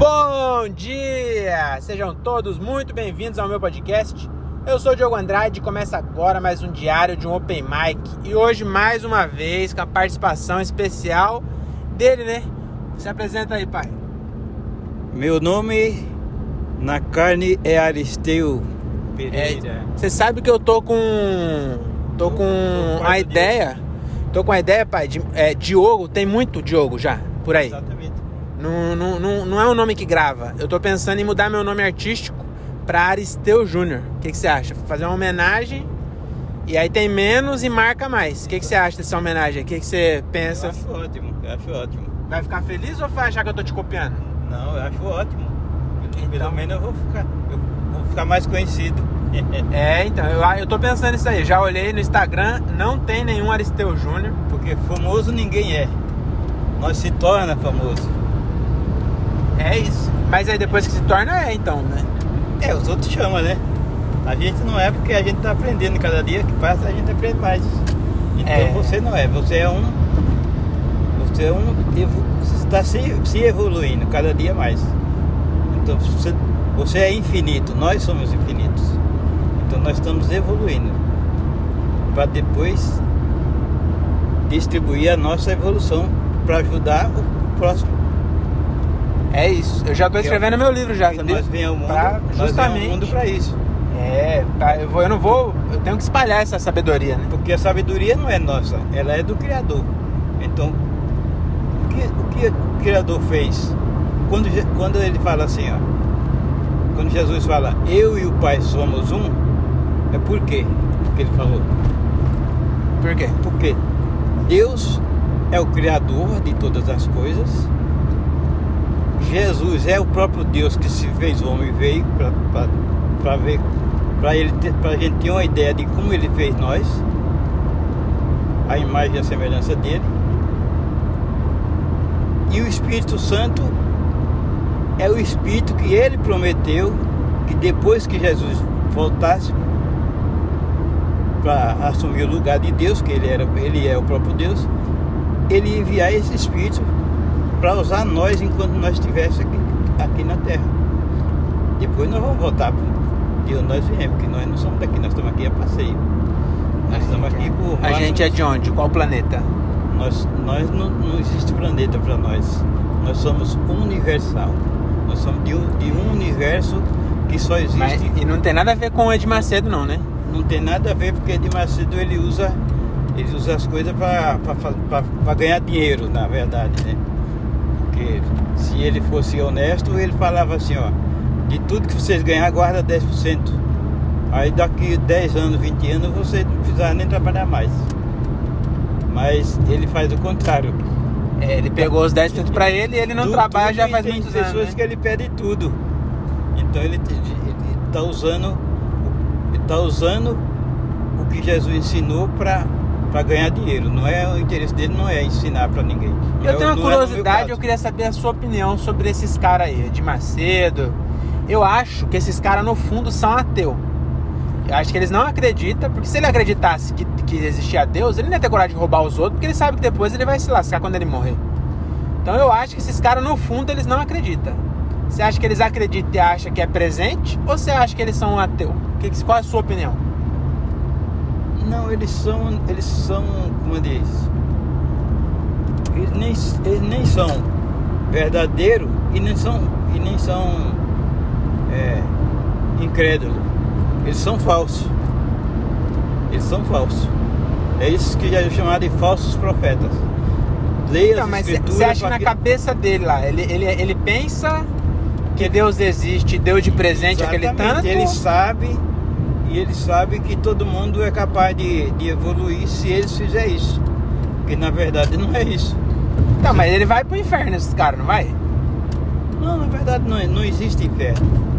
Bom dia! Sejam todos muito bem-vindos ao meu podcast. Eu sou o Diogo Andrade e começa agora mais um diário de um Open Mic. E hoje, mais uma vez, com a participação especial dele, né? Se apresenta aí, pai. Meu nome na carne é Aristeu Pereira. Você sabe que eu tô com a ideia. Tô com a ideia, pai, de Diogo. Tem muito Diogo já, por aí. Exatamente. Não é um nome que grava. Eu tô pensando em mudar meu nome artístico pra Aristeu Júnior. O que você acha? Fazer uma homenagem e aí tem menos e marca mais. O que você acha dessa homenagem? O que você pensa? Eu acho ótimo. Vai ficar feliz ou vai achar que eu tô te copiando? Não, eu acho ótimo. Então. Pelo menos eu vou ficar mais conhecido. Então, eu tô pensando nisso aí. Já olhei no Instagram, não tem nenhum Aristeu Júnior. Porque famoso ninguém é. Nós se torna famoso. É isso. Mas aí depois que se torna então, né? Os outros chamam, né? A gente não é porque a gente tá aprendendo. Cada dia que passa a gente aprende mais. Então você não é. Você está se evoluindo cada dia mais. Então você é infinito. Nós somos infinitos. Então nós estamos evoluindo. Para depois distribuir a nossa evolução para ajudar o próximo. É isso, eu já tô escrevendo meu livro já, sabia? Nós viemos ao mundo para isso. Eu tenho que espalhar essa sabedoria, né? Porque a sabedoria não é nossa, ela é do Criador. Então, o que o Criador fez? Quando ele fala assim, quando Jesus fala, eu e o Pai somos um, é por quê que ele falou? Por quê? Porque Deus é o Criador de todas as coisas. Jesus é o próprio Deus que se fez homem e veio para a gente ter uma ideia de como ele fez nós, a imagem e a semelhança dele. E o Espírito Santo é o Espírito que ele prometeu que depois que Jesus voltasse para assumir o lugar de Deus, que ele é o próprio Deus, ele ia enviar esse Espírito para usar nós enquanto nós estivéssemos aqui na Terra. Depois nós vamos voltar de onde nós viemos, porque nós não somos daqui, nós estamos aqui a passeio. Nós estamos aqui por... A gente é de onde? Qual planeta? Nós não existe planeta para nós. Nós somos universal. Nós somos de um universo que só existe. E não tem nada a ver com o Ed Macedo não, né? Não tem nada a ver, porque Ed Macedo ele usa as coisas para ganhar dinheiro, na verdade, né? Porque se ele fosse honesto, ele falava assim, de tudo que vocês ganhar, guarda 10%. Aí daqui 10 anos, 20 anos, você não precisa nem trabalhar mais. Mas ele faz o contrário. Ele pegou os 10% para ele e ele não trabalha já faz muitos anos. Tem pessoas, né, que ele pede tudo. Então ele está usando o que Jesus ensinou para ganhar dinheiro. Não é o interesse dele, não é ensinar para ninguém. Eu tenho uma curiosidade, eu queria saber a sua opinião sobre esses caras aí, de Macedo. Eu acho que esses caras no fundo são ateus. Eu acho que eles não acreditam, porque se ele acreditasse que existia Deus, ele não ia ter coragem de roubar os outros, porque ele sabe que depois ele vai se lascar quando ele morrer. Então eu acho que esses caras no fundo eles não acreditam. Você acha que eles acreditam e acham que é presente, ou você acha que eles são ateus? Qual é a sua opinião? Não, eles são, como eu disse, eles nem são verdadeiros e nem são incrédulos. Eles são falsos. É isso que já é chamado de falsos profetas. Leia as escrituras. Você acha que na cabeça dele lá, ele pensa que Deus existe, deu de presente aquele tanto? Ele sabe que todo mundo é capaz de evoluir se eles fizerem isso. Porque na verdade não é isso. Não, mas ele vai pro inferno, esses caras, não vai? Não, na verdade não existe inferno.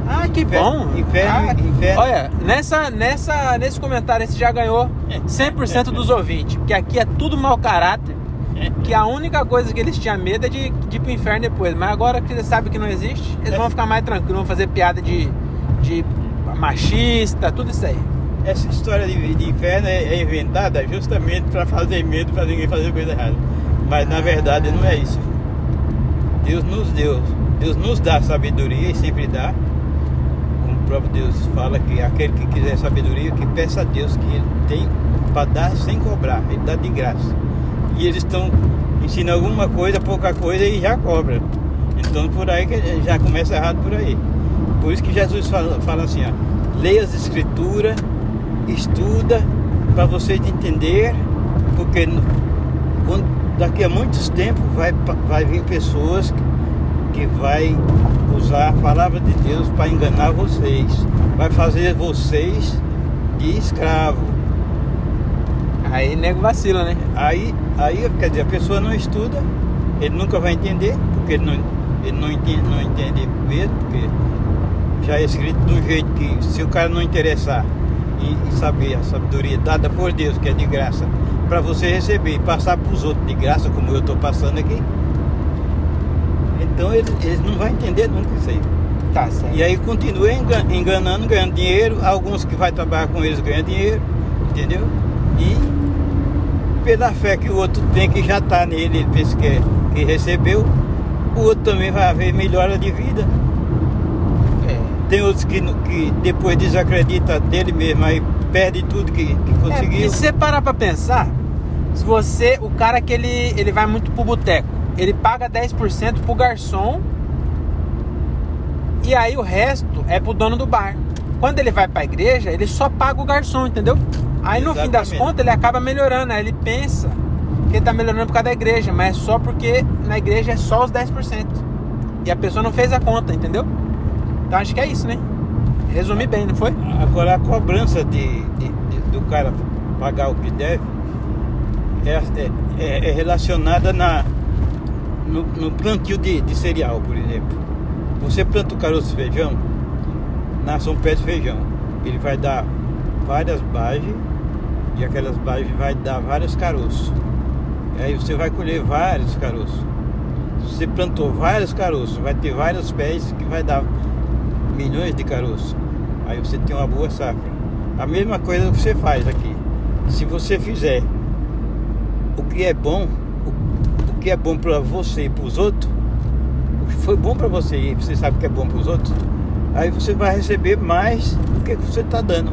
Ah, que bom! Inferno. Olha, nesse comentário você já ganhou 100% dos ouvintes. Porque aqui é tudo mau caráter. Que a única coisa que eles tinham medo é de ir pro inferno depois. Mas agora que eles sabem que não existe, eles vão ficar mais tranquilos, vão fazer piada de machista, tudo isso aí. Essa história de inferno é inventada justamente para fazer medo, para ninguém fazer coisa errada. Mas na verdade não é isso. Deus nos dá sabedoria e sempre dá. Como o próprio Deus fala que aquele que quiser sabedoria, que peça a Deus, que Ele tem para dar sem cobrar, Ele dá de graça. E eles estão ensinando alguma coisa, pouca coisa e já cobra. Então por aí que já começa errado por aí. Por isso que Jesus fala assim, ó, leia as escrituras, estuda para vocês entender, porque daqui a muitos tempos vai vir pessoas que vai usar a palavra de Deus para enganar vocês, vai fazer vocês de escravo. Aí nego vacila, né? Aí quer dizer, a pessoa não estuda, ele nunca vai entender, porque ele não entende mesmo, porque já é escrito de um jeito que se o cara não interessar e saber a sabedoria dada por Deus, que é de graça, para você receber e passar para os outros de graça, como eu estou passando aqui, então eles não vão entender nunca isso aí. Tá certo. E aí continua enganando, ganhando dinheiro. Alguns que vai trabalhar com eles ganham dinheiro, entendeu? E pela fé que o outro tem, que já está nele, ele pensa que recebeu, o outro também vai haver melhora de vida. Tem outros que depois desacredita dele mesmo, aí perde tudo que conseguiu. E se você parar pra pensar, se o cara que ele vai muito pro boteco, ele paga 10% pro garçom e aí o resto é pro dono do bar. Quando ele vai pra igreja, ele só paga o garçom, entendeu? Aí no fim das contas ele acaba melhorando, aí ele pensa que ele tá melhorando por causa da igreja, mas é só porque na igreja é só os 10%. E a pessoa não fez a conta, entendeu? Então acho que é isso, né? Resumi bem, não foi? Agora a cobrança do cara pagar o que deve é relacionada no plantio de cereal, por exemplo. Você planta o caroço de feijão, nasce um pé de feijão. Ele vai dar várias bages e aquelas bages vai dar vários caroços. Aí você vai colher vários caroços. Se você plantou vários caroços, vai ter vários pés que vai dar milhões de caroços. Aí você tem uma boa safra. A mesma coisa que você faz aqui. Se você fizer o que é bom para você e para os outros, o que foi bom para você e você sabe que é bom para os outros, aí você vai receber mais do que você está dando.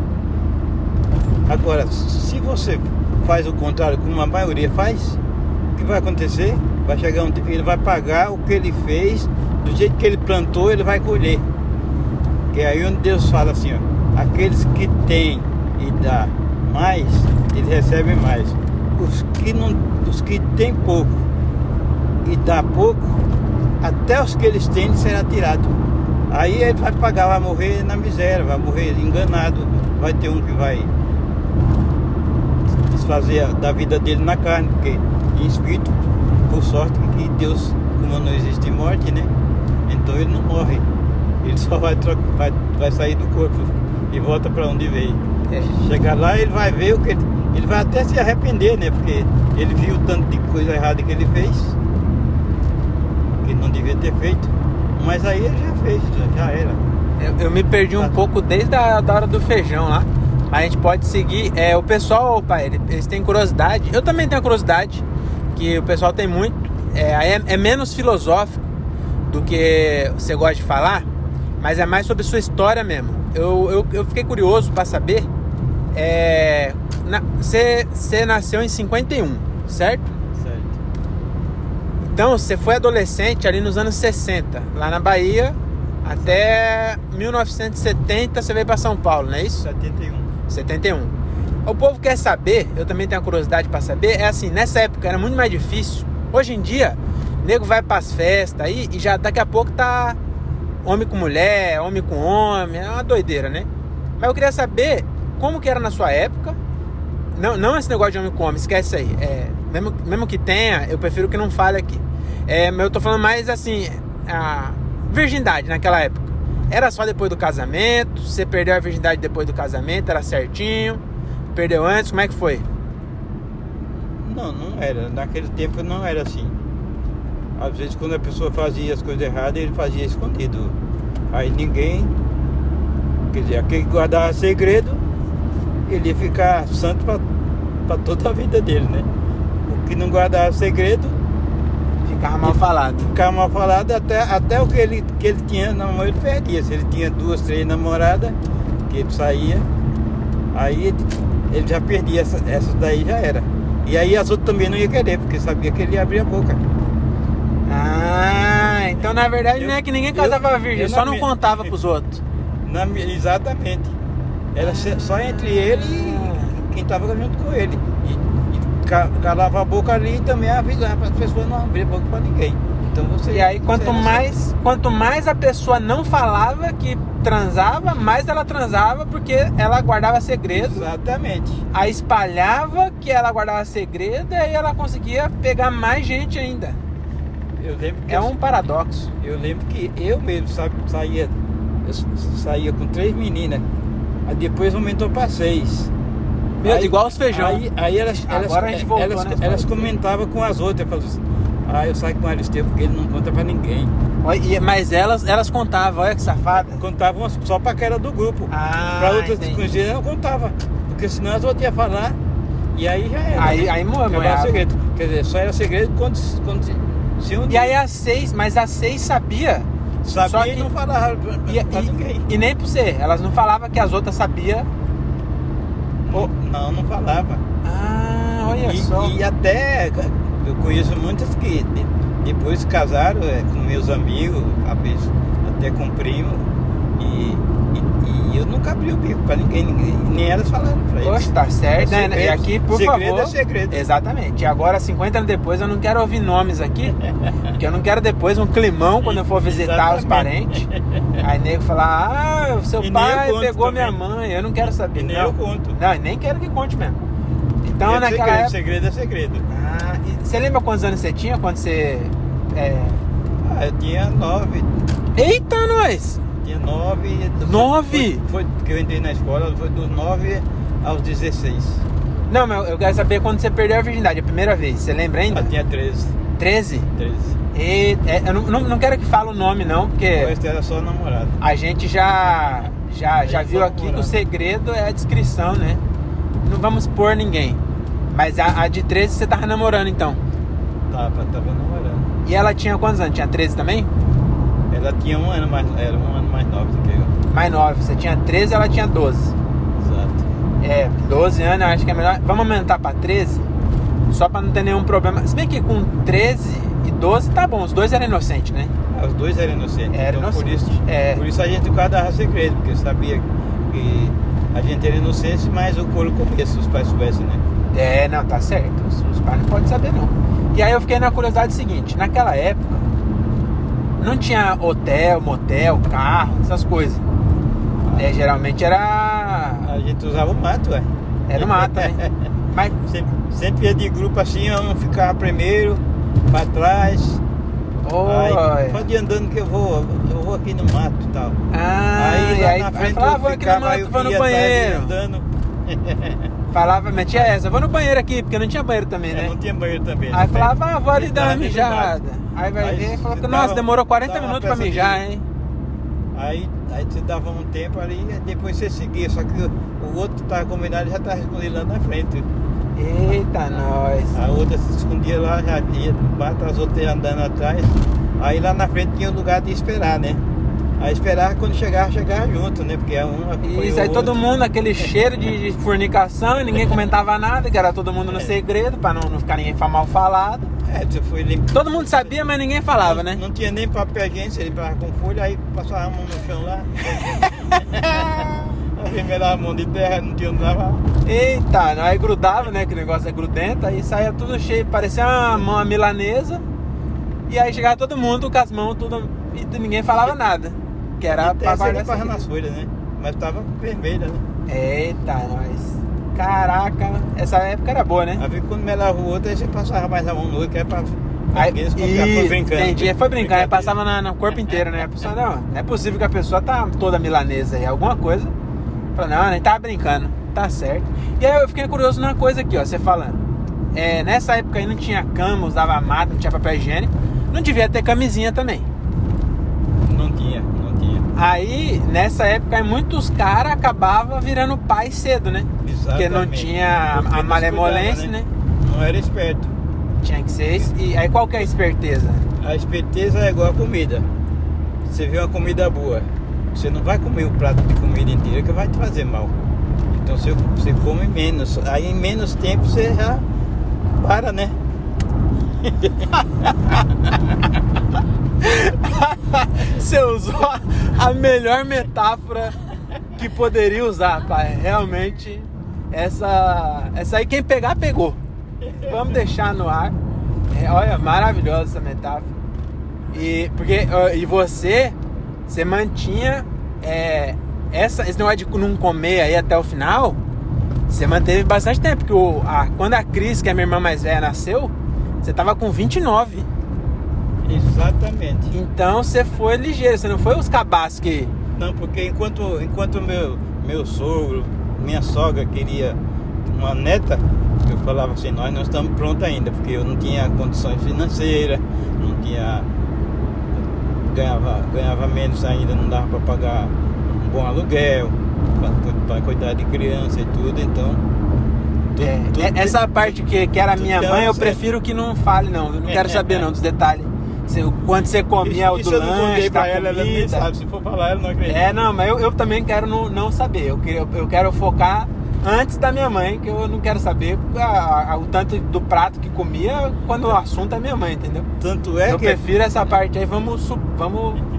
Agora, se você faz o contrário, como a maioria faz, o que vai acontecer? Vai chegar um tempo, ele vai pagar o que ele fez, do jeito que ele plantou, ele vai colher. Que é aí onde Deus fala assim, ó, aqueles que têm e dá mais, eles recebem mais. Os que têm pouco e dá pouco, até os que eles têm será tirado. Aí ele vai pagar, vai morrer na miséria, vai morrer enganado. Vai ter um que vai desfazer da vida dele na carne, porque em espírito, por sorte que Deus, como não existe morte, né? Então ele não morre. Ele só vai sair do corpo e volta para onde veio. Chegar lá, ele vai ver o que ele vai até se arrepender, né? Porque ele viu o tanto de coisa errada que ele fez, que não devia ter feito. Mas aí ele já fez, já era. Eu me perdi um pouco desde a hora do feijão lá. Mas a gente pode seguir. O pessoal, pai, eles têm curiosidade. Eu também tenho curiosidade, que o pessoal tem muito. É menos filosófico do que você gosta de falar, mas é mais sobre sua história mesmo. Eu fiquei curioso para saber. Você nasceu em 51, certo? Certo. Então você foi adolescente ali nos anos 60, lá na Bahia, até 1970 você veio para São Paulo, não é isso? 71. O povo quer saber, eu também tenho a curiosidade para saber, assim, nessa época era muito mais difícil. Hoje em dia, o nego vai para as festas aí e já daqui a pouco tá homem com mulher, homem com homem, é uma doideira, né? Mas eu queria saber como que era na sua época. Não esse negócio de homem com homem, esquece isso aí. Mesmo que tenha, eu prefiro que não fale aqui. Mas eu tô falando mais assim, a virgindade naquela época. Era só depois do casamento? Você perdeu a virgindade depois do casamento? Era certinho? Perdeu antes? Como é que foi? Não era. Naquele tempo não era assim. Às vezes quando a pessoa fazia as coisas erradas, ele fazia escondido. Aí ninguém... Quer dizer, aquele que guardava segredo, ele ia ficar santo para toda a vida dele, né? O que não guardava segredo, Ficava mal falado. Ficava mal falado, até o que ele tinha na mão ele perdia. Se ele tinha 2, 3 namoradas, que ele saía, aí ele já perdia, essa daí já era. E aí as outras também não iam querer, porque sabia que ele ia abrir a boca. Ah, então na verdade não é que ninguém casava virgem, só não contava pros outros. Exatamente. Era só entre ele e quem estava junto com ele. E calava a boca ali e também avisava para as pessoas não abrir a boca para ninguém. Então e aí quanto mais a pessoa não falava que transava, mais ela transava porque ela guardava segredo. Exatamente. Aí espalhava que ela guardava segredo e aí ela conseguia pegar mais gente ainda. Eu lembro que um paradoxo. Eu lembro que eu mesmo, saía com 3 meninas. Aí depois aumentou para 6. Igual os feijão. Aí agora a gente voltou, elas comentavam com as outras. Falavam assim, eu saio com o Aristeu porque ele não conta pra ninguém. Mas elas contavam, olha que safada. Contavam só pra que era do grupo. Pra outras desconhecidas não contava. Porque senão as outras iam falar e aí já era. Aí moia. Segredo. Quer dizer, só era segredo quando se um e aí as 6 sabia. Sabia só que e não falava pra ninguém. E nem pra você, elas não falavam que as outras sabiam. Não falava. Olha só. E até eu conheço muitas que depois casaram com meus amigos, até com primo, e eu nunca abri o bico pra ninguém, nem elas falaram pra eles. Poxa, tá certo, né? Segredo, e aqui, por segredo favor. É segredo. Exatamente. E agora, 50 anos depois, eu não quero ouvir nomes aqui, porque eu não quero depois um climão quando eu for visitar os parentes. Aí nego falar, seu E pai pegou também. minha mãe, eu não quero saber. E nem eu conto. Não, nem quero que conte mesmo. Então, naquela época. Segredo é segredo. E você lembra quantos anos você tinha quando você. Eu tinha 9. Eita, nós! Tinha 9. 9? Foi porque eu entrei na escola, foi dos 9 aos 16. Não, mas eu quero saber quando você perdeu a virgindade, a primeira vez. Você lembra ainda? Eu tinha 13. 13? 13. Eu não quero que fale o nome, não, porque. Esse era só namorado. A gente já viu aqui que o segredo é a descrição, né? Não vamos pôr ninguém. Mas a de 13 você tava namorando, então? Tava namorando. E ela tinha quantos anos? Tinha 13 também? Ela tinha um ano mais nova do que eu. Mais 9. Você tinha 13 e ela tinha 12. Exato. 12 anos eu acho que é melhor. Vamos aumentar pra 13? Só pra não ter nenhum problema. Se bem que com 13 e 12 tá bom, os dois eram inocentes, né? Os dois eram inocentes. Era então, inocente. Por isso a gente guardava segredo, porque sabia que a gente era inocente, mas o couro comia se os pais soubessem, né? Não, tá certo. Os pais não podem saber, não. E aí eu fiquei na curiosidade seguinte: naquela época não tinha hotel, motel, carro, essas coisas. Geralmente era. A gente usava o mato, Era o mato, né? Mas sempre ia de grupo assim, um ficava primeiro, pra trás. Aí, pode ir andando que eu vou aqui no mato e tal. Aí lá na frente falava, vou aqui no mato, vou no banheiro. Falava, metia essa, vou no banheiro aqui, porque não tinha banheiro também, né? Não tinha banheiro também. Aí falava, vou ali dar uma mijada. Aí vai ver e falou que, nossa, demorou 40 minutos pra mijar, hein? Aí você dava um tempo ali, depois você seguia, só que o outro tava combinado e já tava escondido lá na frente. Eita, nós. A outra se escondia lá, já ia no mato, as outras iam andando atrás. Aí lá na frente tinha um lugar de esperar, né? Aí esperava quando chegava junto, né? Porque isso, aí todo mundo, aquele cheiro de fornicação e ninguém comentava nada, que era todo mundo no segredo, pra não ficar ninguém mal falado. Você foi limpo. Todo mundo sabia, mas ninguém falava, né? Não tinha nem papel higiênico, ele limpava com folha, aí passava a mão no chão lá. Aí a mão de terra, não tinha onde lavar. Eita, aí grudava, né? Que o negócio é grudento, aí saía tudo cheio, parecia uma milanesa. E aí chegava todo mundo com as mãos, tudo, e ninguém falava nada. Que era pra guardar nas folhas, né? Mas tava vermelha, né? Eita, nós. Caraca, essa época era boa, né? Aí quando me lava o outro, aí você passava mais a mão no outro, que era pra. Foi brincando. Entendi, foi brincar, aí passava no corpo inteiro, né? A pessoa, não é possível que a pessoa tá toda milanesa aí, alguma coisa. Falei, não, nem tava brincando, tá certo. E aí eu fiquei curioso numa coisa aqui, ó, você falando. Nessa época aí não tinha cama, usava mata, não tinha papel higiênico, não devia ter camisinha também. Não tinha. Aí, nessa época, muitos caras acabavam virando pai cedo, né? Exatamente. Porque não tinha a malemolência, né? Não era esperto. Tinha que ser. E aí qual que é a esperteza? A esperteza é igual a comida. Você vê uma comida boa, você não vai comer o prato de comida inteira que vai te fazer mal. Então você come menos. Aí em menos tempo você já para, né? Você usou a melhor metáfora que poderia usar, pai. Realmente, essa aí quem pegar, pegou. Vamos deixar no ar. Olha, maravilhosa essa metáfora. E você mantinha esse negócio de não comer aí até o final. Você manteve bastante tempo. Porque quando a Cris, que é a minha irmã mais velha, nasceu, você tava com 29. Exatamente. Então você foi ligeiro, você não foi os cabaços que... Não, porque enquanto meu sogro, minha sogra queria uma neta, eu falava assim, nós não estamos prontos ainda, porque eu não tinha condições financeiras, não tinha... Ganhava menos ainda, não dava para pagar um bom aluguel, para cuidar de criança e tudo, então... Essa parte que era minha mãe, eu prefiro que não fale, não. Eu não quero saber, não, dos detalhes. Quando você comia o do isso eu não lanche, contei pra da ela, ela nem comida. sabe. Se for falar, ela não acredita. Não, mas eu também quero não saber. Eu quero focar antes da minha mãe, que eu não quero saber o tanto do prato que comia quando o assunto é minha mãe, entendeu? Tanto é eu que... prefiro essa parte aí, vamos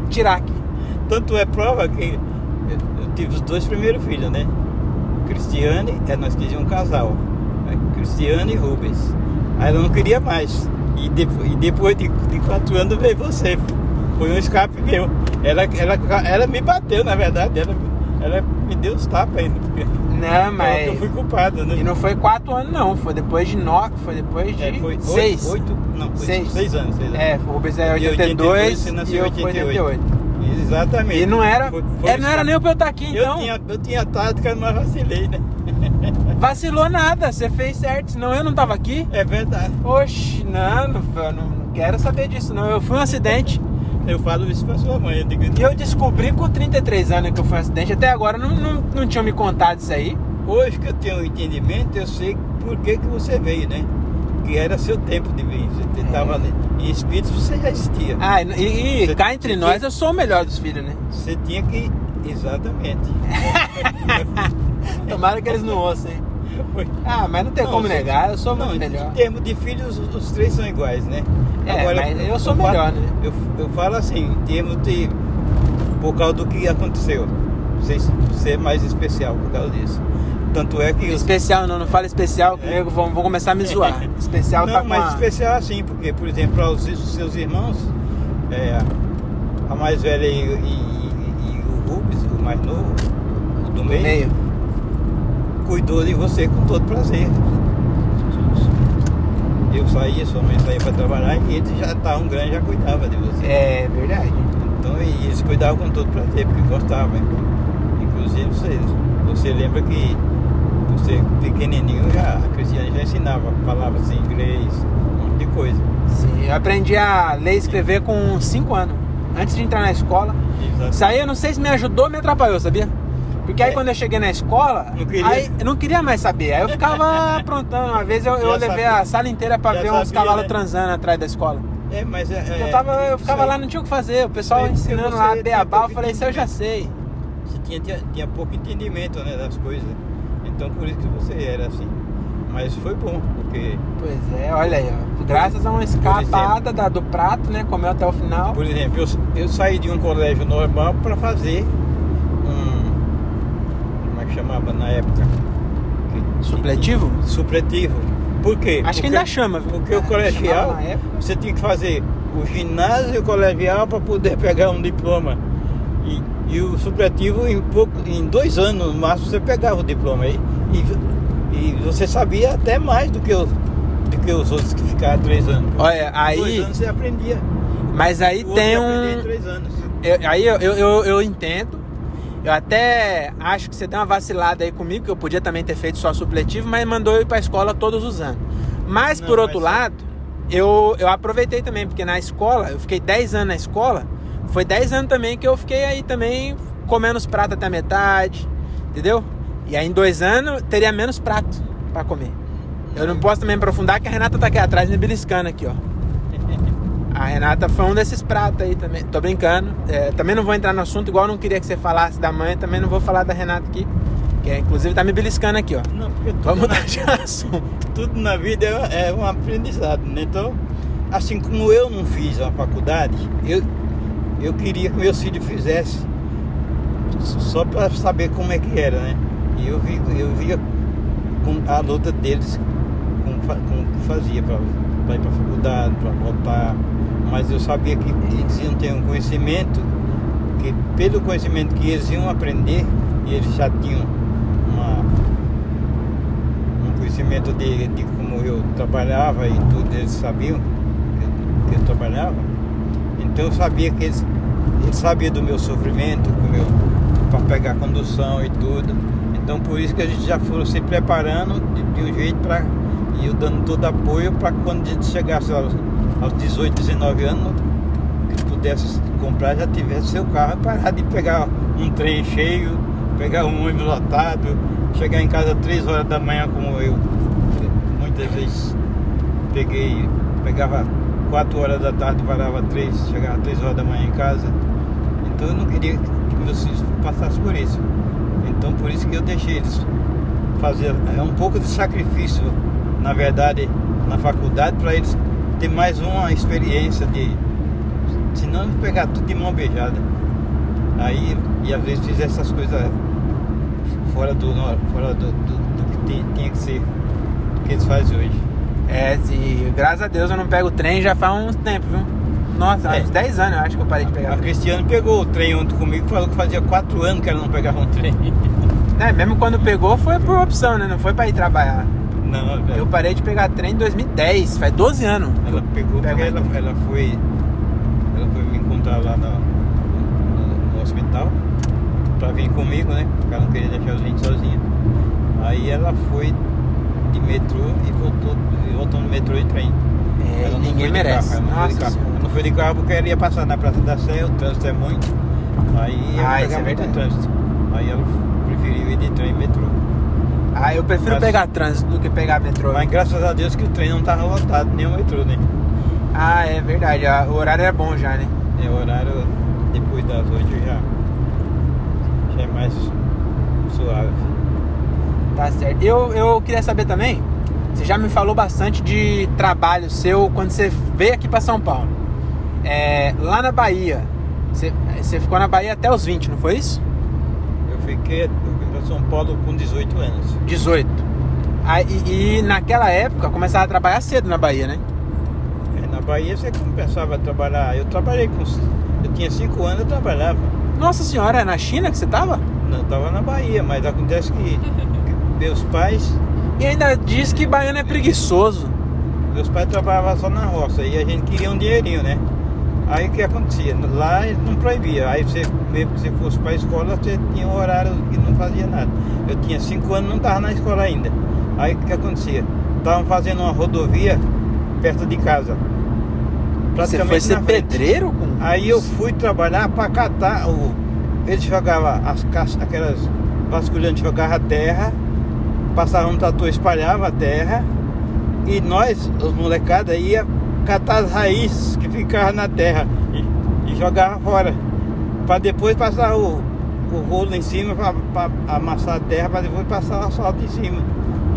tirar aqui. Tanto é prova que eu tive os 2 primeiros filhos, né? Cristiane, nós queríamos um casal, né? Cristiane e Rubens. Aí ela não queria mais. E depois de 4 anos veio você. Foi um escape meu. Ela me bateu, na verdade. Ela me deu os tapas ainda. Não, mas... Eu fui culpado, né? E não foi 4 anos, não. Foi depois de 9. Foi depois de foi 6. 8? Não, foi 6 anos. O Rubens é 82 e eu fui 88. Exatamente. E não era nem pra eu estar aqui, então. Eu tinha tática, mas vacilei, né? Vacilou nada, você fez certo, senão eu não tava aqui. É verdade. Oxe, não quero saber disso, não. Eu fui um acidente. Eu falo isso pra sua mãe. E eu descobri com 33 anos que eu fui um acidente. Até agora não tinham me contado isso aí. Hoje que eu tenho um entendimento, eu sei por que você veio, né? Que era seu tempo de vir. Você estava em espírito, você já existia. E cá entre nós, eu sou o melhor dos filhos, né? Você tinha que... Exatamente. Tomara que eles não ouçam, hein? Mas não tem como negar, eu sou muito melhor. Em termos de filhos, os 3 são iguais, né? Agora, mas eu sou melhor, né? Eu falo assim, em termos de... Por causa do que aconteceu. Você ser mais especial por causa disso. Tanto é que... Especial não fala especial comigo, vão começar a me zoar. Especial não, mas especial assim, porque, por exemplo, para os seus irmãos, a mais velha e o Rubens, o mais novo, o do meio, cuidou de você com todo prazer. Eu saía, sua mãe saía para trabalhar e eles já estavam grandes, já cuidavam de você. É verdade. Então, e eles cuidavam com todo prazer, porque gostavam. Inclusive, você lembra que você pequenininho, a Cristiane já ensinava palavras em inglês, um monte de coisa. Sim, eu aprendi a ler e escrever com 5 anos, antes de entrar na escola. Exato. Isso aí eu não sei se me ajudou ou me atrapalhou, sabia? Porque aí quando eu cheguei na escola, eu não queria mais saber. Aí eu ficava aprontando. Uma vez eu levei a sala inteira pra ver uns cavalos transando atrás da escola. Mas eu ficava lá, não tinha o que fazer. O pessoal ensinando lá a beabá, eu falei, isso eu já sei. Você tinha pouco entendimento, né, das coisas. Então por isso que você era assim. Mas foi bom, porque... Pois olha aí, ó. Graças a uma escapada do prato, né? Comeu até o final. Por exemplo, eu saí de um colégio normal para fazer como é que chamava na época? Supletivo? Supletivo. Por quê? Acho que ainda chama, viu? Porque o colegial, você tinha que fazer o ginásio e o colegial para poder pegar um diploma. E o supletivo, em 2 anos, no máximo, você pegava o diploma aí. E você sabia até mais do que os outros que ficaram 3 anos. Olha, aí... 2 anos você aprendia. Mas aí tem em 3 anos. Aí eu entendo. Eu até acho que você deu uma vacilada aí comigo, que eu podia também ter feito só supletivo, mas mandou eu ir pra escola todos os anos. Mas por outro lado, eu aproveitei também, porque na escola, eu fiquei 10 anos na escola, foi 10 anos também que eu fiquei aí também comendo os pratos até a metade, entendeu? E aí em 2 anos teria menos prato pra comer. Eu não posso também aprofundar, que a Renata tá aqui atrás me beliscando aqui, ó. A Renata foi um desses pratos aí também. Tô brincando. Também não vou entrar no assunto, igual eu não queria que você falasse da mãe, também não vou falar da Renata aqui. Que inclusive tá me beliscando aqui, ó. Não, porque vamos mudar de assunto. Tudo na vida é um aprendizado, né? Então, assim como eu não fiz a faculdade, eu queria que meus filhos fizessem só para saber como é que era, né? E eu via a luta deles, como que fazia para ir para a faculdade, para voltar. Mas eu sabia que eles iam ter um conhecimento, que pelo conhecimento que eles iam aprender, e eles já tinham um conhecimento de como eu trabalhava e tudo, eles sabiam que eu trabalhava. Então eu sabia que eles sabiam do meu sofrimento, para pegar condução e tudo. Então por isso que a gente já foi se preparando de um jeito e eu dando todo apoio para quando a gente chegasse aos 18, 19 anos, que pudesse comprar, já tivesse seu carro e parar de pegar um trem cheio, pegar um ônibus lotado, chegar em casa 3 horas da manhã, como eu muitas vezes pegava 4 horas da tarde, parava 3, chegava 3 horas da manhã em casa. Então eu não queria que meus filhos passassem por isso. Então por isso que eu deixei eles fazer um pouco de sacrifício, na verdade, na faculdade, para eles ter mais uma experiência senão pegar tudo de mão beijada. Aí, e às vezes fizer essas coisas fora do que tinha que ser, do que eles fazem hoje. Graças a Deus eu não pego o trem já faz uns tempos, viu? Nossa, uns 10 anos eu acho que eu parei de pegar. A Cristiane pegou o trem ontem comigo, falou que fazia 4 anos que ela não pegava um trem. Mesmo quando pegou foi por opção, né? Não foi pra ir trabalhar. Não, eu parei de pegar trem em 2010, faz 12 anos. Ela pegou porque ela foi me encontrar lá no hospital pra vir comigo, né? Porque ela não queria deixar a gente sozinha. Aí ela foi de metrô e voltou no metrô e trem. Ninguém merece. Ela não foi de carro porque ela ia passar na Praça da Sé, o trânsito é muito. Aí ela pegava muito trânsito. Aí ela preferiu ir de trem e metrô. Eu prefiro pegar trânsito do que pegar metrô. Mas graças a Deus que o trem não tava lotado, nem o metrô, né? É verdade, o horário é bom já, né? O horário depois das 8 já é mais suave. Tá certo. Eu queria saber também, você já me falou bastante de trabalho seu quando você veio aqui pra São Paulo. Lá na Bahia, você ficou na Bahia até os 20, não foi isso? Eu vim pra São Paulo com 18 anos. 18. E naquela época começava a trabalhar cedo na Bahia, né? Na Bahia você começava a trabalhar. Eu tinha 5 anos, eu trabalhava. Nossa senhora, é na China que você tava? Não, eu tava na Bahia, mas acontece que meus pais... E ainda diz que baiano é preguiçoso. Meus pais trabalhavam só na roça e a gente queria um dinheirinho, né? Aí o que acontecia? Lá eles não proibiam. Aí mesmo que você fosse para a escola, você tinha um horário que não fazia nada. Eu tinha 5 anos, não estava na escola ainda. Aí o que acontecia? Estavam fazendo uma rodovia perto de casa. Você foi ser pedreiro? Aí eu fui trabalhar para catar. Eles jogavam aquelas vasculhantes, jogavam a terra, passavam um trator, espalhava a terra, e nós, os molecadas, ia catar as raízes que ficavam na terra e jogava fora, para depois passar o rolo em cima para amassar a terra, para depois passar o asfalto em cima.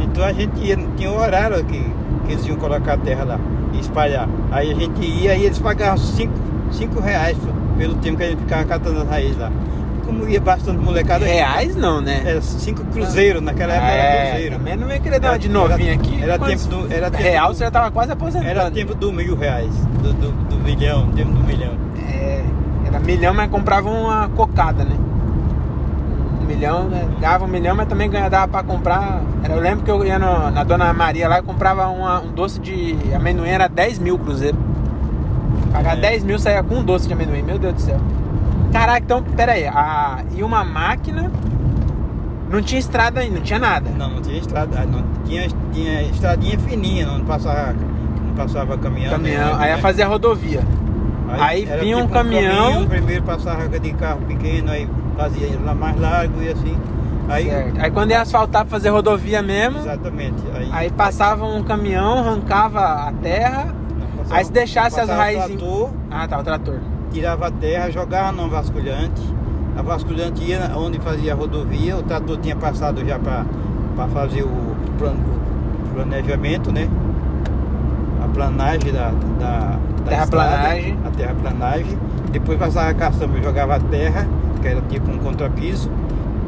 Então a gente tinha um horário que eles iam colocar a terra lá e espalhar. Aí a gente ia e eles pagavam 5 reais pelo tempo que a gente ficava catando as raízes lá. Como ia bastante molecada. Reais não, né? Era 5 cruzeiros, naquela época era cruzeiro. Também não ia querer dar uma de novinha aqui. Era tempo real, você já tava quase aposentando. Era tempo do R$1.000, do milhão, tempo do milhão. Era milhão, mas comprava uma cocada, né? 1 milhão, né? Ganhava 1 milhão, mas também dava pra comprar. Eu lembro que eu ia na Dona Maria lá e comprava um doce de amendoim, era 10 mil cruzeiro. Pagar 10 mil saía com um doce de amendoim, meu Deus do céu. Caraca, então, pera aí, e uma máquina, não tinha estrada ainda, não tinha nada? Não tinha estrada, não tinha estradinha fininha, não passava caminhão. Aí ia fazer a rodovia. Aí vinha um caminhão. Primeiro passava de carro pequeno, aí fazia lá mais largo e assim. Certo. Aí quando ia asfaltar pra fazer rodovia mesmo, exatamente. aí passava um caminhão, arrancava a terra, aí se deixasse as raízes... Trator, o trator. tirava a terra, jogava no vasculhante. A vasculhante ia onde fazia a rodovia, o trator tinha passado já para fazer o planejamento, né? A planagem da terraplanagem. Estrada, a terraplanagem. Depois passava a caçamba, jogava a terra, que era tipo um contrapiso.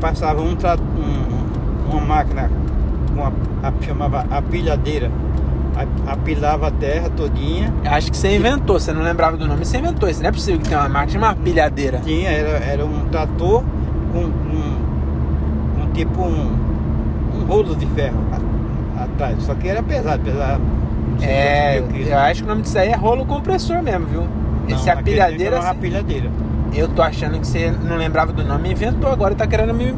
Passava uma máquina chamava apilhadeira, apilava a terra todinha. Acho que você inventou, você não lembrava do nome, você inventou isso. Não é possível que tenha uma máquina chamada pilhadeira. Tinha, era um trator com tipo um rolo de ferro atrás, só que era pesado. Eu acho que o nome disso aí é rolo compressor mesmo, viu? Esse apilhadeira. É uma apilhadeira. Eu tô achando que você não lembrava do nome e inventou agora e tá querendo me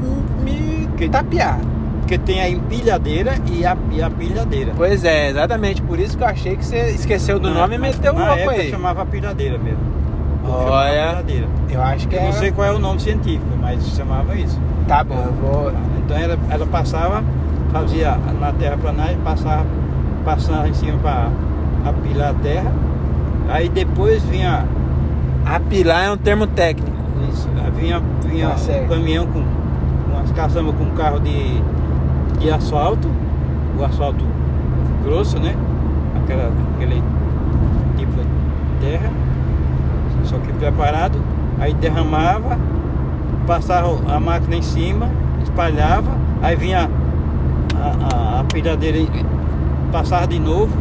tapear. Porque tem a empilhadeira e a pilhadeira. Pois é, exatamente. Por isso que eu achei que você esqueceu do nome e meteu o louco aí. Chamava pilhadeira mesmo. Olha, eu acho que eu não sei qual é o nome científico, mas chamava isso. Tá bom, eu vou... Então ela passava, fazia na terraplanagem, passava em cima para apilar a terra. Aí depois vinha... Apilar é um termo técnico. Isso, vinha um caminhão com umas caçambas com carro de asfalto, o asfalto grosso, né? Aquele tipo de terra, só que preparado. Aí derramava, passava a máquina em cima, espalhava, aí vinha a pilhadeira, passava de novo,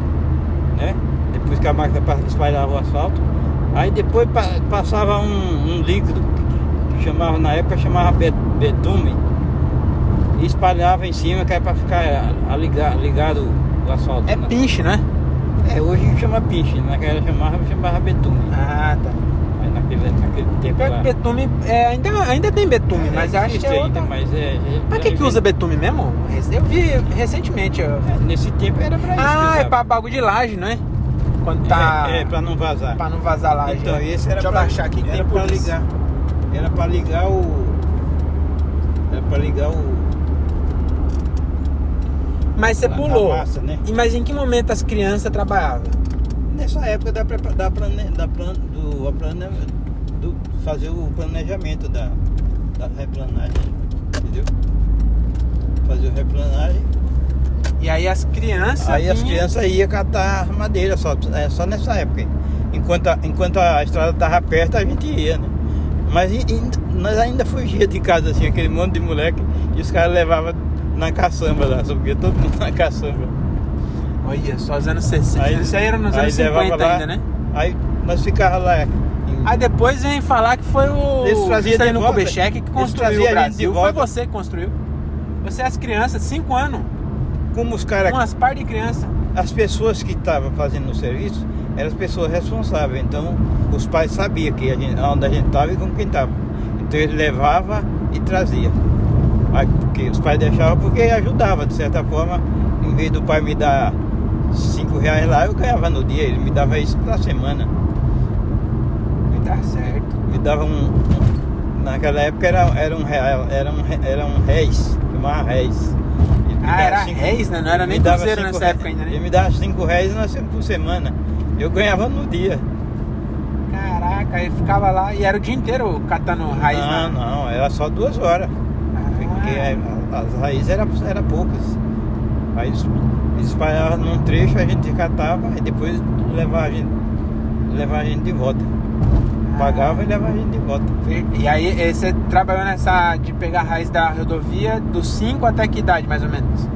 né? Depois que a máquina espalhava o asfalto. Aí depois passava um líquido que na época chamava betume, e espalhava em cima, que era para ficar ligado o asfalto. É pinche, né? Hoje chama pinche, naquela chamava betume. Ah, tá. Aí naquele tempo lá. Betume, ainda tem betume, mas eu acho que é outra... Pra que usa betume mesmo? Eu vi recentemente. Nesse tempo era pra isso. É pra bagulho de laje, não é? Quando tá... pra não vazar. Pra não vazar laje. Então, esse era... Deixa eu baixar aqui que tem por ligar. Era pra ligar o... Mas você pulou. Massa, né? Mas em que momento as crianças trabalhavam? Nessa época do fazer o planejamento da replanagem, entendeu? Fazer o replanagem. E aí as crianças... As crianças iam catar madeira só nessa época. Enquanto a estrada estava perto, a gente ia, né? Mas nós ainda fugia de casa, assim, aquele monte de moleque, e os caras levavam na caçamba lá, subia todo mundo na caçamba. Olha, só os anos 60. Isso aí era nos anos 50 lá, ainda, né? Aí nós ficávamos lá. Aí depois vem falar que foi o Juscelino Kubitschek que construiu o Brasil. Foi você que construiu. Você e as crianças, 5 anos. Como os caras... Umas par de crianças. As pessoas que estavam fazendo o serviço eram as pessoas responsáveis. Então, os pais sabiam onde a gente estava e com quem estava. Então, eles levavam e traziam. Aí, porque os pais deixavam porque ajudava, de certa forma. Em vez do pai me dar R$5 lá, eu ganhava no dia. Ele me dava isso pra semana. Tá certo. Me dava naquela época era um réis. Chamava réis. Era réis, né? Não era nem cruzeiro nessa época ainda, né? Ele me dava R$5 por semana. Eu ganhava no dia. Caraca, aí ficava lá e era o dia inteiro catando raiz? Não, era só 2 horas. Porque as raízes eram poucas. Aí eles espalhavam num trecho, a gente catava e depois levava a gente de volta. Pagava e levava a gente de volta. E aí você trabalhou nessa de pegar a raiz da rodovia dos 5 até que idade, mais ou menos?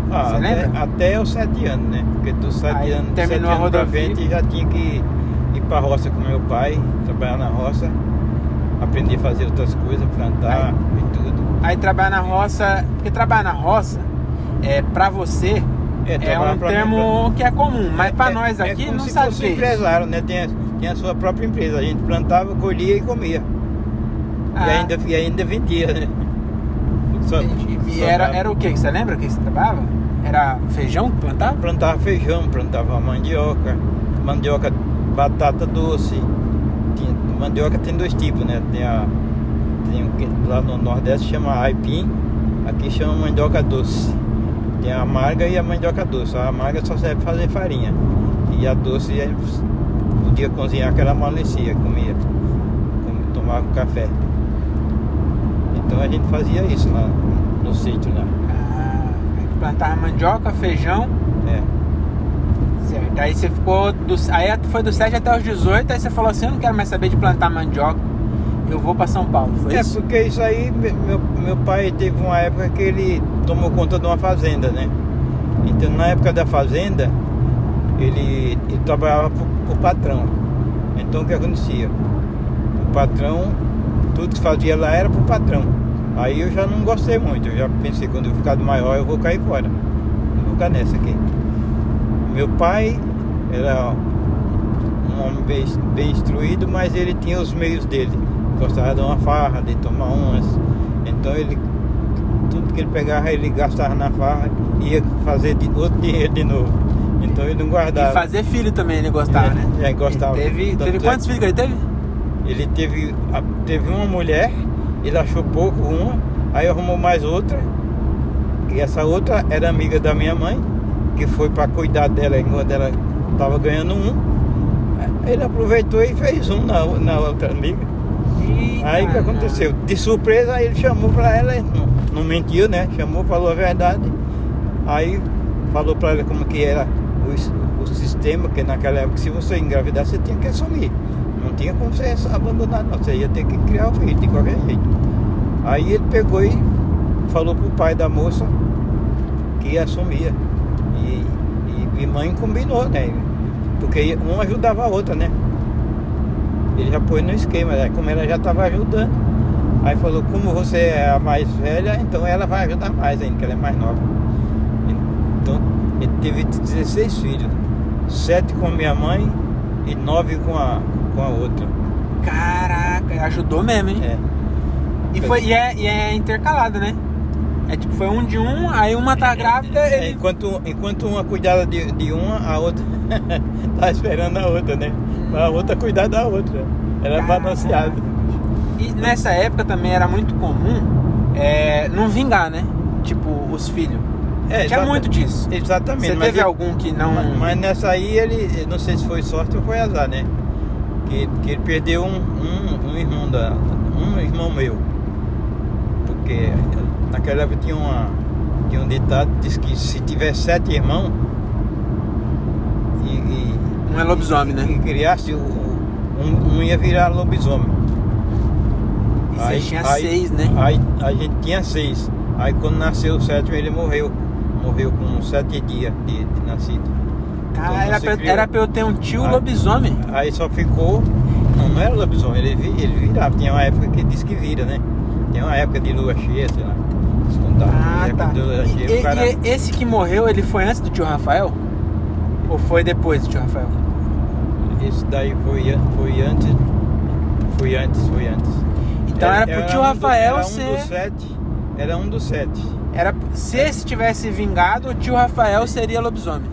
Você lembra? Até os 7 anos, né? Porque dos 7 anos, terminou a rodovia, pra frente, já tinha que ir pra roça com meu pai, trabalhar na roça, aprender a fazer outras coisas, plantar e tudo. Aí trabalhar na roça, porque trabalhar na roça, pra você, é um termo que é comum, mas pra nós aqui não sabe o que é isso. Empresário, né? Tem a sua própria empresa, a gente plantava, colhia e comia. E ainda vendia, né? E era o que? Você lembra que você trabalhava? Era feijão que plantava? Plantava feijão, plantava mandioca, batata doce. Mandioca tem 2 tipos, né? Tem Lá no Nordeste chama aipim, aqui chama mandioca doce. Tem a amarga e a mandioca doce. A amarga só serve para fazer farinha. E a doce a gente podia cozinhar aquela malecia, comia, tomava café. Então a gente fazia isso lá no sítio lá. Plantava mandioca, feijão. Certo. Aí você ficou. Aí foi dos 7 até os 18, aí você falou assim, eu não quero mais saber de plantar mandioca. Eu vou para São Paulo, foi isso? Porque isso aí, meu pai teve uma época que ele tomou conta de uma fazenda, né? Então na época da fazenda, ele trabalhava pro patrão. Então o que acontecia? O patrão, tudo que fazia lá era pro patrão. Aí eu já não gostei muito, eu já pensei, quando eu ficar maior eu vou cair fora. Não vou ficar nessa aqui. Meu pai era um homem bem instruído, mas ele tinha os meios dele. Gostava de uma farra, de tomar umas. Então ele, tudo que ele pegava, ele gastava na farra e ia fazer outro dinheiro de novo. Então ele não guardava. E fazer filho também ele gostava, né? É, gostava. Teve quantos filhos que ele teve? Ele teve uma mulher, ele achou pouco uma, aí arrumou mais outra. E essa outra era amiga da minha mãe, que foi para cuidar dela enquanto ela estava ganhando um. Ele aproveitou e fez um na outra amiga. Aí o que aconteceu? De surpresa ele chamou pra ela, não mentiu, né? Chamou, falou a verdade. Aí falou pra ela como que era o sistema, que naquela época se você engravidar você tinha que assumir. Não tinha como você abandonar, não. Você ia ter que criar o filho de qualquer jeito. Aí ele pegou e falou pro pai da moça que assumia. E mãe combinou, né? Porque uma ajudava a outra, né? Ele já pôs no esquema, né? Como ela já estava ajudando. Aí falou, como você é a mais velha, então ela vai ajudar mais ainda, que ela é mais nova. Então ele teve 16 filhos, 7 com a minha mãe e 9 com a outra. Caraca, ajudou mesmo, hein? E é intercalado, né? É tipo, foi um de um, aí uma tá grávida. Enquanto uma cuidava de uma, a outra tá esperando a outra, né? A outra cuidar da outra. Era balanceado. E nessa época também era muito comum não vingar, né? Tipo, os filhos. Tinha muito disso. Exatamente. Você teve algum que não. Mas nessa aí ele, não sei se foi sorte ou foi azar, né? Que ele perdeu um irmão meu. Porque naquela época tinha um ditado que diz que se tiver 7 irmãos não é lobisomem, né? E criasse um ia virar lobisomem. E você tinha 6, né? Aí a gente tinha 6. Aí quando nasceu o 7º ele morreu. Morreu com 7 dias de nascido. Cara, era pra eu ter um tio lobisomem. Aí só ficou. Não era lobisomem, ele virava. Tinha uma época que diz que vira, né? Tem uma época de lua cheia, sei lá. Tá. E esse que morreu, ele foi antes do tio Rafael? Ou foi depois do tio Rafael? Esse daí foi antes. Foi antes. Então era pro tio Rafael ser. Era um dos 7. Se esse tivesse vingado, o tio Rafael seria lobisomem.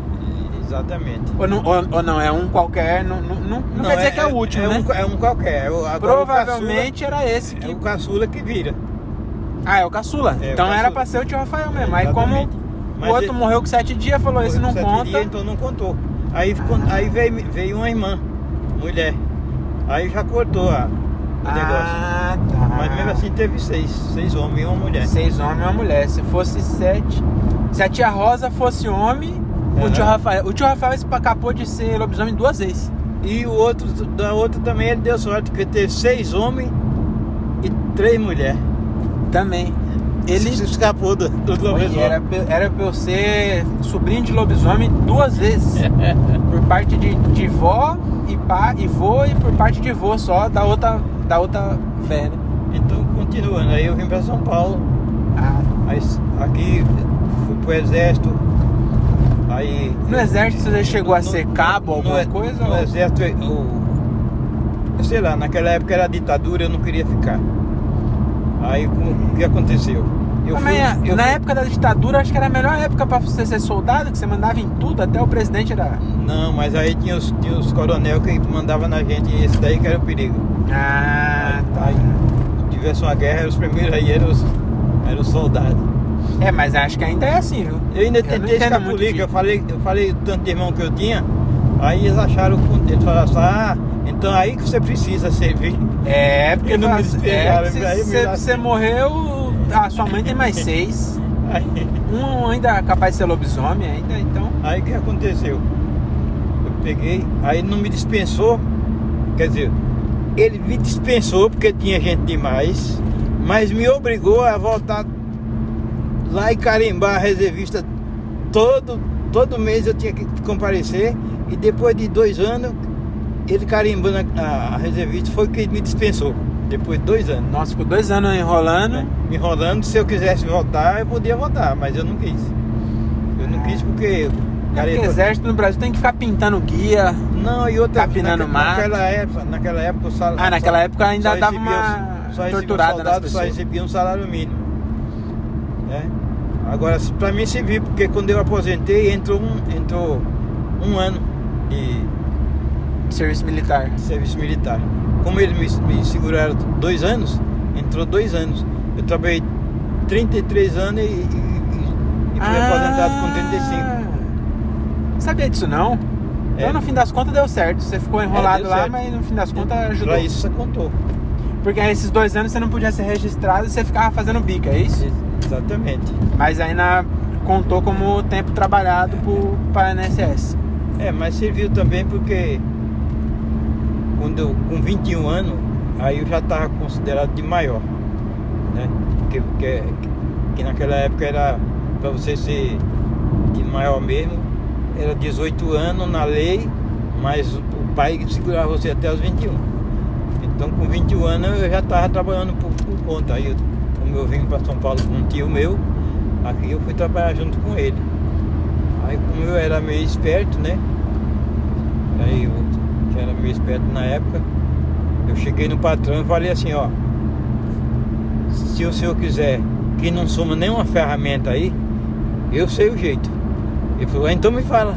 Exatamente. Ou não, é um qualquer. Não quer dizer que é o último, né? É um qualquer. Provavelmente era esse que. É o caçula que vira. Ah, é o caçula? Então era pra ser o tio Rafael mesmo. Aí como o outro morreu com 7 dias, falou, esse não conta. Dias, então não contou. Aí veio uma irmã, mulher. Aí já cortou o negócio. Tá. Mas mesmo assim teve 6 homens e uma mulher. 6 homens e uma mulher. Se fosse 7. Se a tia Rosa fosse homem, o tio Rafael. O tio Rafael escapou de ser lobisomem 2 vezes. E o outro, da outra também ele deu sorte, porque teve 6 homens e 3 mulheres. Também. Ele se escapou do lobisomem. Era pra eu ser sobrinho de lobisomem 2 vezes. Por parte de vó e vô, e por parte de vô só da outra velha. Então, continuando, aí eu vim pra São Paulo. Aí aqui fui pro exército. Aí no exército você chegou a ser cabo, alguma coisa? No exército, sei lá, naquela época era ditadura, eu não queria ficar. Aí o que aconteceu? Na época da ditadura, acho que era a melhor época pra você ser soldado, que você mandava em tudo, até o presidente era. Não, mas aí tinha os coronel que mandavam na gente, e esse daí que era o perigo. Tá. Aí tivesse uma guerra, os primeiros aí eram os soldados. Mas acho que ainda é assim, viu? Eu ainda não tentei entendo estar muito política, de- eu falei o tanto de irmão que eu tinha, aí eles acharam, eles falaram assim, então aí que você precisa servir. Porque Eu não me despegaram, se aí me lasquei. você morreu, a sua mãe tem mais 6. Aí, Um ainda é capaz de ser lobisomem ainda, então. aí o que aconteceu? Eu peguei, aí não me dispensou, quer dizer, ele me dispensou porque tinha gente demais, mas me obrigou a voltar lá e carimbar a reservista todo mês eu tinha que comparecer, e depois de 2 anos ele carimbando a reservista foi que me dispensou, depois de 2 anos. Nossa, ficou 2 anos enrolando. Me enrolando, se eu quisesse votar eu podia votar, mas eu não quis. Eu não quis porque Porque o exército no Brasil tem que ficar pintando guia. não, e outra Capinando mato. naquela época o salário, Naquela época ainda só dava recebia uma só recebia torturada nas soldado, só pessoas. recebia um salário mínimo, né? Agora para mim serviu, porque quando eu aposentei entrou um ano de Serviço militar. serviço militar. Como eles me seguraram 2 anos, entrou 2 anos. Eu trabalhei 33 anos e fui aposentado com 35. Sabia disso não? Então no fim das contas deu certo. Você ficou enrolado deu lá, certo. mas no fim das contas ajudou. Pra isso você contou. Porque esses 2 anos você não podia ser registrado e você ficava fazendo bica, é isso? Exatamente. Mas aí contou como tempo trabalhado para a INSS. Mas serviu também porque quando eu, com 21 anos, aí eu já estava considerado de maior, né? Que naquela época era, para você ser de maior mesmo, era 18 anos na lei, mas o pai segurava você até os 21. Então com 21 anos eu já estava trabalhando por conta. Aí como eu vim para São Paulo com um tio meu, aqui eu fui trabalhar junto com ele. Aí como eu era meio esperto, né? Aí eu que era meio esperto na época, eu cheguei no patrão e falei assim, se o senhor quiser que não soma nenhuma ferramenta aí, eu sei o jeito. Ele falou, então me fala,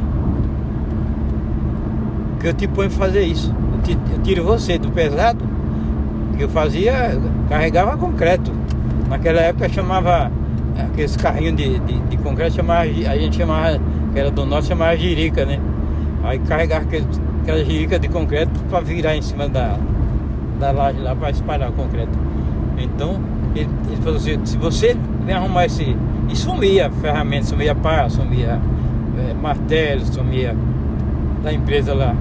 que eu te ponho pra fazer isso. Eu tiro você do pesado, que eu fazia, carregava concreto. Naquela época chamava, aqueles carrinhos de concreto, a gente chamava, que era do norte, chamava jirica, né? Aí carregava aquela jirica de concreto para virar em cima da laje lá para espalhar o concreto. Então ele falou assim, se você vem arrumar e sumia ferramenta, sumia pá, sumia martelo, sumia da empresa lá.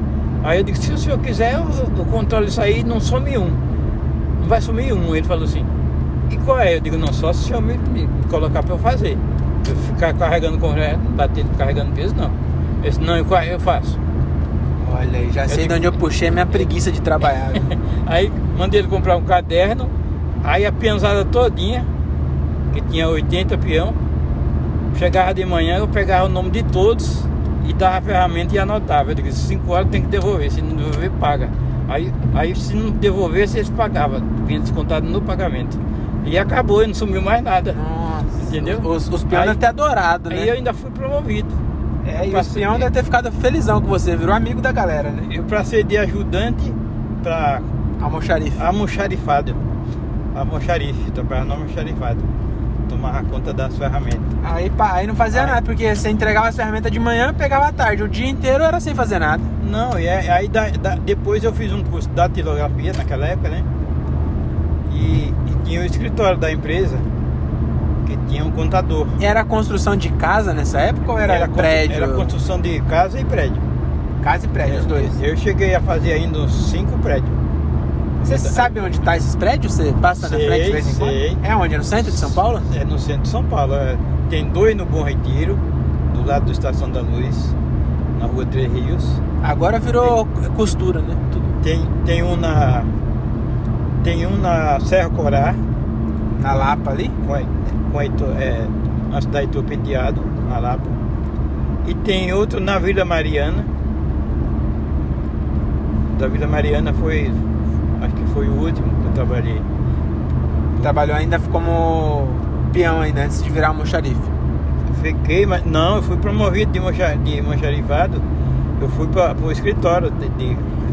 Aí eu disse, se o senhor quiser eu controlo isso aí, não some um, não vai sumir um. Ele falou assim, e qual é? Eu digo, não, só se o senhor me colocar para eu fazer. Eu ficar carregando concreto, batendo, carregando peso, não. Eu disse, não, eu faço. Olha aí, já sei de onde eu puxei minha preguiça de trabalhar. Aí mandei ele comprar um caderno, aí a peãozada todinha, que tinha 80 peão, chegava de manhã, eu pegava o nome de todos e dava a ferramenta e anotava. Eu digo, 5 horas tem que devolver, se não devolver, paga. Aí se não devolvesse, eles pagavam, vinha descontado no pagamento. E acabou, e não sumiu mais nada. Nossa, entendeu? Os peões devem ter adorado, né? Aí eu ainda fui promovido. E o peão deve ter ficado felizão com você, virou amigo da galera, né? Eu passei de ajudante para almoxarifado. Almoxarife, trabalhava no almoxarifado. Tomava conta das ferramentas. Aí não fazia nada, porque você entregava as ferramentas de manhã, pegava à tarde. O dia inteiro era sem fazer nada. Não, aí depois eu fiz um curso de datilografia naquela época, né? E tinha o escritório da empresa, que tinha um contador. E era construção de casa nessa época ou era prédio? Era construção de casa e prédio. Casa e prédio, os dois. Eu cheguei a fazer ainda uns 5 prédios. Você sabe onde tá esses prédios? Você passa na frente de vez em quando? É onde? É no centro de São Paulo? É no centro de São Paulo. Tem 2 no Bom Retiro, do lado da Estação da Luz, na rua 3 Rios. Agora virou costura, né? Tudo. Tem um na Serra Corá. Na Lapa ali? Na cidade de Penteado, na Lapa. E tem outro na Vila Mariana. Da Vila Mariana acho que foi o último que eu trabalhei. Trabalhou ainda como peão ainda, antes de virar almoxarife? Fiquei, mas não, eu fui promovido de almoxarifado. Eu fui para o escritório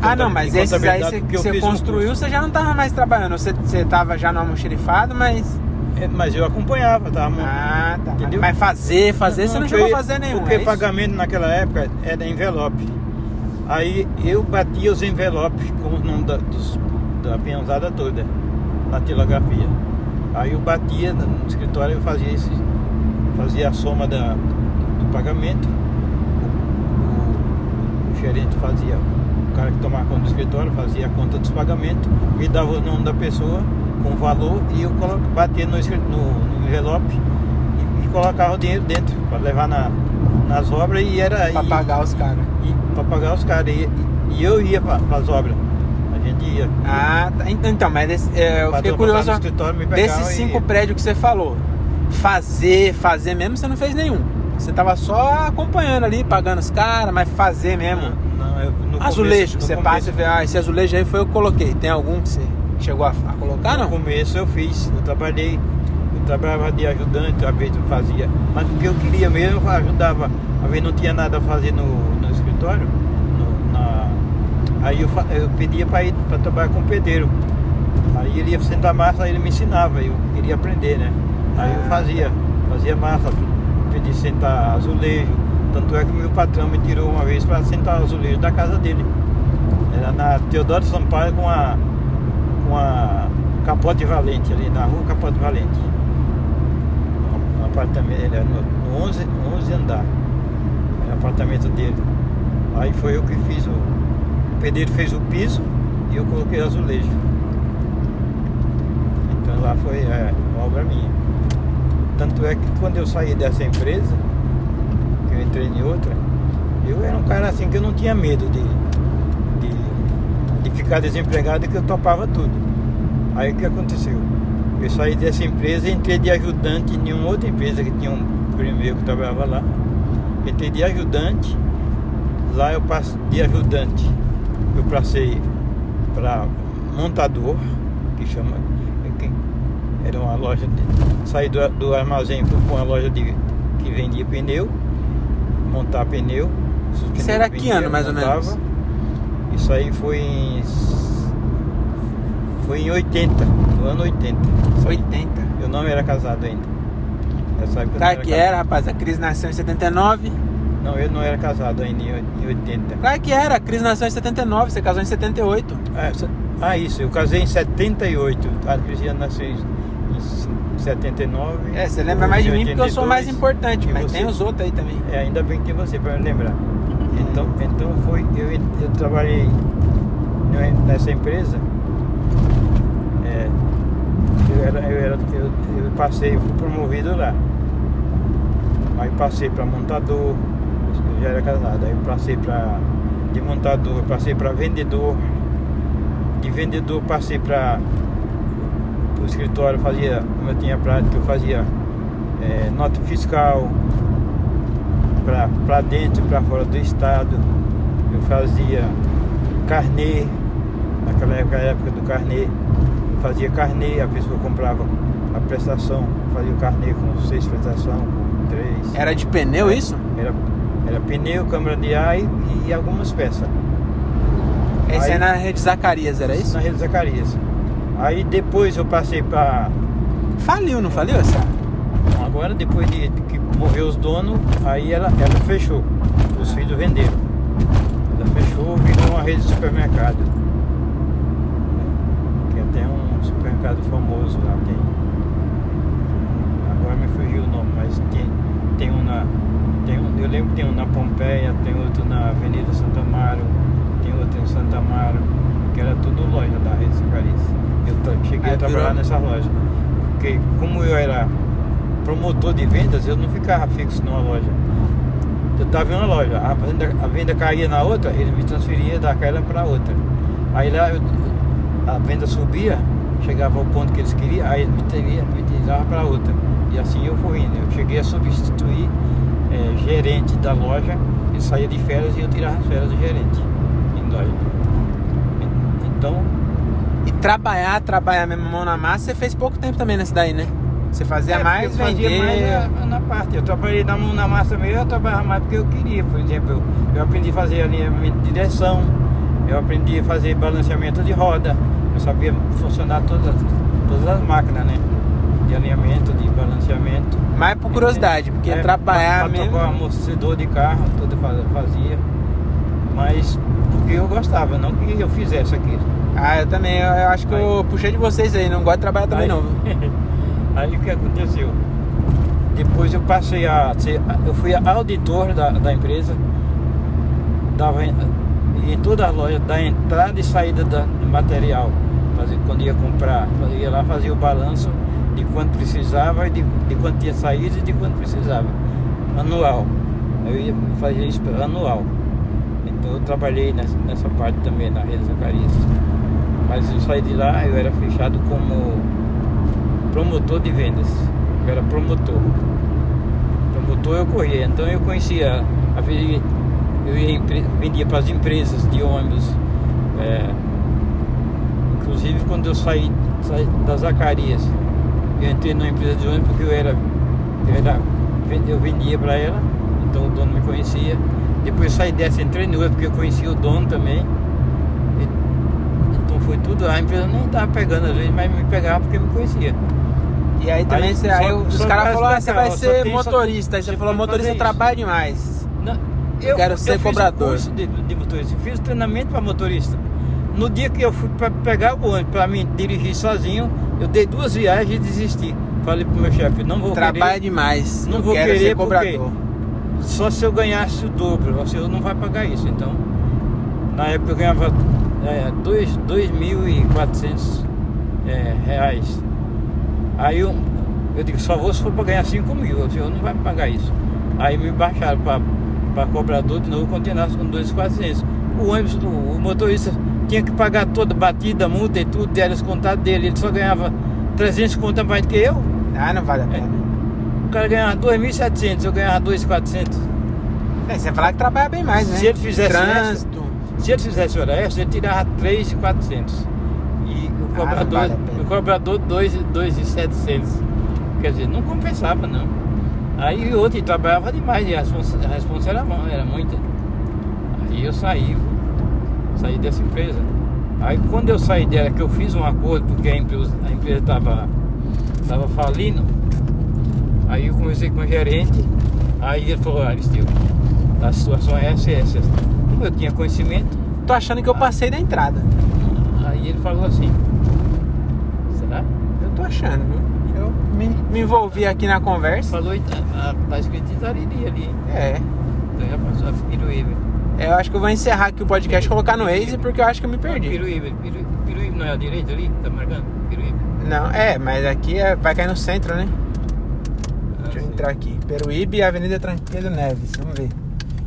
Ah, não, mas de esses aí contabilidade, porque eu você fiz um construiu, curso. você já não tava mais trabalhando. Você tava já no almoxerifado, mas... Mas eu acompanhava, tava Ah, tá. Entendeu? Mas fazer, você não chegou a fazer nenhum, Porque é isso? pagamento naquela época era envelope. Aí eu batia os envelopes com o nome da peãozada toda, na tilografia. Aí eu batia no escritório, eu fazia a soma do pagamento. O gerente fazia, o cara que tomava conta do escritório fazia a conta dos pagamentos, me dava o nome da pessoa com o valor e eu batia no envelope e colocava o dinheiro dentro para levar nas obras e era Pra pagar os caras. Para pagar os caras e eu ia para as obras. A gente ia. Ah, tá. Então, mas eu fiquei curioso desses 5 prédios que você falou. Fazer mesmo você não fez nenhum. Você tava só acompanhando ali, pagando os caras, mas fazer mesmo. Não, azulejo, você passa e vê, esse azulejo aí foi eu que coloquei. Tem algum que você chegou a colocar, não? No começo eu fiz, eu trabalhava de ajudante, às vezes eu fazia. Mas o que eu queria mesmo, eu ajudava. Às vezes não tinha nada a fazer no escritório. Aí eu pedia para ir para trabalhar com o pedreiro. Aí ele ia sentar massa, aí ele me ensinava, eu queria aprender, né? Aí eu fazia massa, pedia sentar azulejo. Tanto é que meu patrão me tirou uma vez para sentar azulejo da casa dele. Era na Teodoro Sampaio com a Capote Valente, ali na rua Capote Valente. Um apartamento, ele era no 11 andar. Era o apartamento dele. Aí foi eu que fiz o pedreiro fez o piso e eu coloquei azulejo. Então lá foi obra minha. Tanto é que quando eu saí dessa empresa, que eu entrei em outra, eu era um cara assim que eu não tinha medo de ficar desempregado e que eu topava tudo. Aí o que aconteceu? Eu saí dessa empresa e entrei de ajudante em uma outra empresa que tinha um primo meu que trabalhava lá. Entrei de ajudante, lá eu passei de ajudante. Eu passei para montador, que chama, era uma loja, saí do armazém para uma loja que vendia pneu, montar pneu. Isso era que ano mais ou menos? Isso aí foi em 80, no ano 80. 80? Eu não era casado ainda. Claro que era, rapaz, a Cris nasceu em 79. Não, eu não era casado ainda em 80. Claro que era, a Cris nasceu em 79, você casou em 78. Isso, eu casei em 78. A Cris nasceu em 79. Você lembra mais de mim porque eu sou mais importante, mas tem os outros aí também. Ainda bem que tem você para me lembrar. Então foi, eu trabalhei nessa empresa. Eu fui promovido lá. Aí passei para montador. Eu já era casado, aí passei de montador, passei para vendedor, de vendedor passei para o escritório, como eu tinha prática, eu fazia nota fiscal para dentro e para fora do estado, eu fazia carnê, naquela época do carnê, eu fazia carnê, a pessoa comprava a prestação, fazia o carnê com 6 prestações, com 3. Era de pneu isso? Era pneu, câmara de ar e algumas peças. Esse é na Rede Zacarias, era isso? Na Rede Zacarias. Aí depois eu passei para... Faliu, não faliu essa? Agora, depois de que morreu os donos, aí ela fechou. Os filhos venderam. Ela fechou, virou uma rede de supermercado. Que até um supermercado famoso lá tem. Agora me fugiu o nome, mas tem um eu lembro que tem um na Pompeia, tem outro na Avenida Santa Amaro, tem outro em Santa Amaro, que era tudo loja da Rede Zacarias. Eu cheguei a trabalhar nessa loja, porque como eu era promotor de vendas, eu não ficava fixo numa loja. Eu estava em uma loja, a venda caía na outra, ele me transferia daquela para outra. Aí lá a venda subia, chegava ao ponto que eles queriam, aí ele me tirava para outra. E assim eu fui indo. Eu cheguei a substituir gerente da loja, ele saía de férias e eu tirava as férias do gerente em loja. Então... E trabalhar mesmo mão na massa, você fez pouco tempo também nessa daí, né? Você fazia mais, fazia mais na parte. Eu trabalhei na mão na massa mesmo, eu trabalhava mais porque eu queria. Por exemplo, eu aprendi a fazer alinhamento de direção, eu aprendi a fazer balanceamento de roda. Eu sabia funcionar todas as máquinas, né? De alinhamento, de balanceamento. Mas por curiosidade, porque trabalhar pra mesmo... tocar amortecedor de carro, tudo eu fazia. Mas porque eu gostava, não que eu fizesse aquilo. Ah, eu também, eu acho que eu puxei de vocês aí, não gosto de trabalhar também não. Aí o que aconteceu? Depois eu passei eu fui auditor da empresa, dava em toda a loja, da entrada e saída do material. Quando ia comprar, ia lá fazer o balanço de quanto precisava, e de quanto tinha saído e de quanto precisava. Anual. Eu ia fazer isso anual. Então eu trabalhei nessa parte também na Rede Zacarias. Mas eu saí de lá, eu era fechado como promotor de vendas. Eu era promotor. Promotor eu corria. Então eu conhecia, vendia para as empresas de ônibus. Inclusive quando eu saí da Zacarias, eu entrei numa empresa de ônibus porque eu vendia para ela, então o dono me conhecia. Depois saí dessa, entrei no outro porque eu conhecia o dono também. Então foi tudo, a empresa nem estava pegando às vezes, mas me pegava porque me conhecia. E aí também os caras falaram, você vai ser motorista. Aí você falou, motorista trabalha demais. Não, eu quero ser cobrador. Eu fiz um curso de motorista, eu fiz treinamento para motorista. No dia que eu fui para pegar o ônibus para mim dirigir sozinho, eu dei 2 viagens e desisti. Falei pro meu chefe, não vou querer. Trabalha demais. Não vou quero querer ser cobrador. Só se eu ganhasse o dobro, você não vai pagar isso. Então, na época eu ganhava 2.400 reais. Aí eu digo, só vou se for para ganhar 5.000, o senhor não vai pagar isso. Aí me baixaram para cobrador de novo, continuasse com 2.400. O ônibus, o motorista tinha que pagar toda batida, multa e tudo, era descontado dele. Ele só ganhava 300 contas mais do que eu. Ah, não vale a pena. O cara ganhava 2.700, eu ganhava 2.400. Você falar que trabalha bem mais, né? Se ele fizesse trânsito. Se ele fizesse hora extra, ele tirava 3.400. E o cobrador 2.700. Quer dizer, não compensava não. Aí o outro trabalhava demais e a responsa era muita. Aí eu saí dessa empresa. Aí quando eu saí dela, que eu fiz um acordo, porque a empresa estava falindo. Aí eu conversei com o gerente. Aí ele falou, Aristeu, a situação é essa. Como eu tinha conhecimento, tô achando que eu passei da entrada. Aí ele falou assim, será? Eu tô achando, viu? Eu me envolvi aqui na conversa. Falou, tá escrito Itariri ali. Então já passou a Piruíbe. Eu acho que eu vou encerrar aqui o podcast e colocar no Waze, porque eu acho que eu me perdi. Piruíbe não é a direita ali? Tá marcando? Piruíbe. Não, mas aqui vai cair no centro, né? Deixa eu entrar aqui. Peruíbe e Avenida Tranquilo Neves. Vamos ver.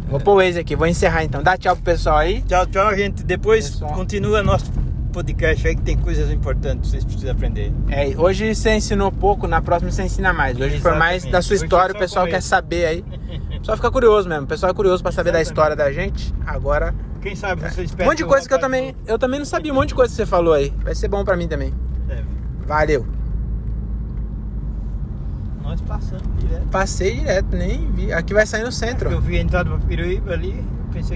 Vou pôr o Waze aqui, vou encerrar então. Dá tchau pro pessoal aí. Tchau, gente. Depois continua nosso podcast aí que tem coisas importantes que vocês precisam aprender. Hoje você ensinou pouco, na próxima você ensina mais. Hoje foi mais da sua história, o pessoal quer saber aí. Só fica curioso mesmo. O pessoal é curioso pra saber da história da gente. Agora. Quem sabe vocês Um monte de coisa que eu também não sabia, um monte de coisa que você falou aí. Vai ser bom pra mim também. Valeu. Nós passamos direto. Passei direto, nem vi. Aqui vai sair no centro. Eu vi a entrada pra Piruíbe ali, pensei